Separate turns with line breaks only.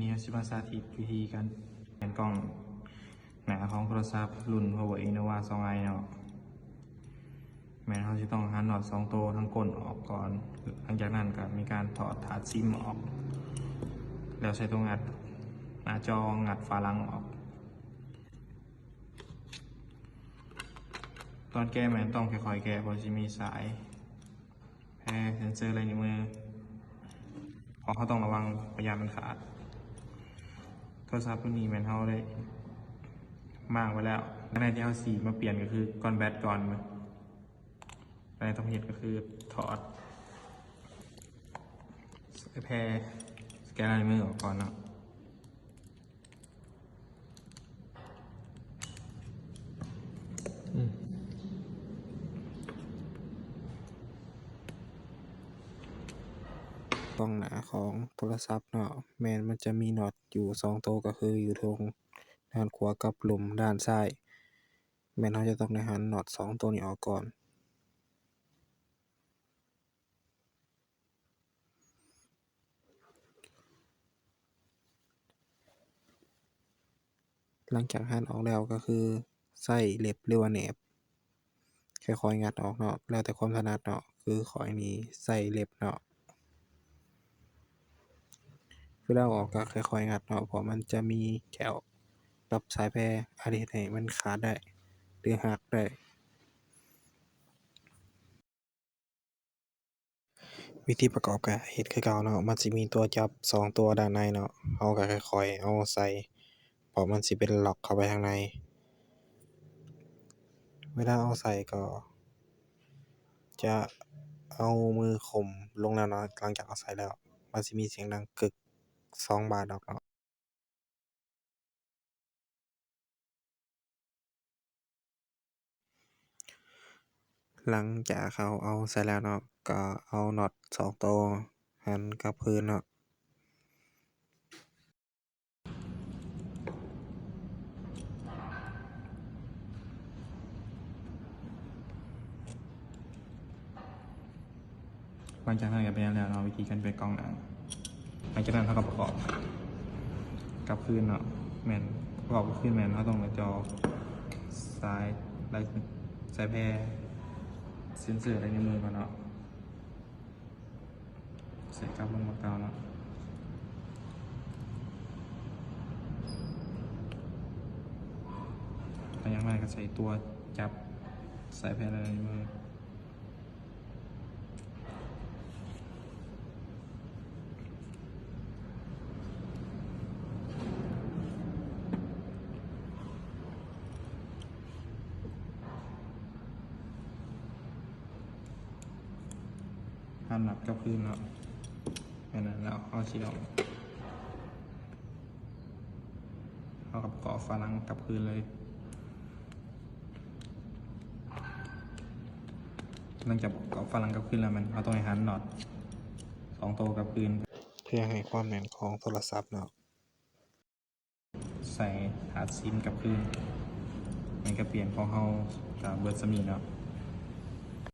นี่สิมาสาธิตวิธีการเปลี่ยนกล้องหน้าของโทรศัพท์รุ่น Huawei Nova 2i เนาะแม้เราจะต้องหาน็อต2 ตัวทั้งก้นออกก่อนหลังจากนั้นก็มีการถอดถาดซิมออกแล้วใช้ตัวงัดหน้าจองัดฝาหลังออกตอนแก้แม่ต้องค่อยๆแก้เพราะจะมีสายแพร่เซนเซอร์อะไรในมือเพราะเขาต้องระวังพยายามมันขาดโทรศัพท์รุ่นนี้แมนเขาได้มากไว้แล้วในที่เขาสีมาเปลี่ยนก็คือก่อนแบตก่อนในต้องเหตุก็คือถอดแพร่สแกนลายมือออกก่อนเนาะกล้องหน้าของโทรศัพท์เนาะแมนมันจะมีน็อตอยู่2 ตัวก็คืออยู่ตรงด้านขวากับหลุมด้านซ้ายแมนเขาจะต้องได้หันน็อต2 ตัวนี้ออกก่อนหลังจากหันออกแล้วก็คือใช้เล็บหรือว่าแหนบค่อยๆงัดออกเนาะแล้วแต่ความถนัดเนาะคือข้อยนี่ใช้เล็บเนาะเวลาเอาออกก็ค่อยๆงัดเนาะเพราะมันจะมีแก้วกับสายแพร่อาจเฮ็ดให้มันขาดได้หรือหักได้วิธีประกอบก็เฮ็ดคือเก่าเนาะมันสิมีตัวจับ2 ตัวด้านในเนาะเราก็ค่อยๆเอาใส่เพราะมันสิเป็นล็อกเข้าไปข้างในเวลาเอาใส่ก็จะเอามือข่มลงแล้วเนาะหลังจากเอาใส่แล้วมันสิมีเสียงดังกึก2 บาทออกเนาะหลังจากเขาเอาใส่แล้วเนาะก็เอาน็อต2 ตัวหันกลับคืนเนาะหลังจากนั้นก็เป็นแล้วเนาะวิธีการเปลี่ยนกล้องหนังหลังจากนั้นเขาก็ประกอบกลับคืนเนาะแมนประกอบกลับคืนแมนเขาต้องมาจอซ้ายไล่สายแพร่เซ็นเซอร์อะไรในมือก่อนเนาะใส่กลับลงมาเก่าเนาะหลังจากนั้นก็ใส่ตัวจับสายแพร่อะไรในมือหันหนักกับพื้นเนาะแค่นั้นแล้วเอาเฉียวเอากับเกาะฝาหลังกับพื้นเลยหลังจากเกาะฝาหลังกับพื้นแล้วมันเราต้องให้หันน็อต2 ตัวกับพื้นเพื่อให้ความแน่นของโทรศัพท์เนาะใส่ถาดซิมกับพื้นมันก็เปลี่ยนของเฮาจากเบิร์ดสมีเนาะ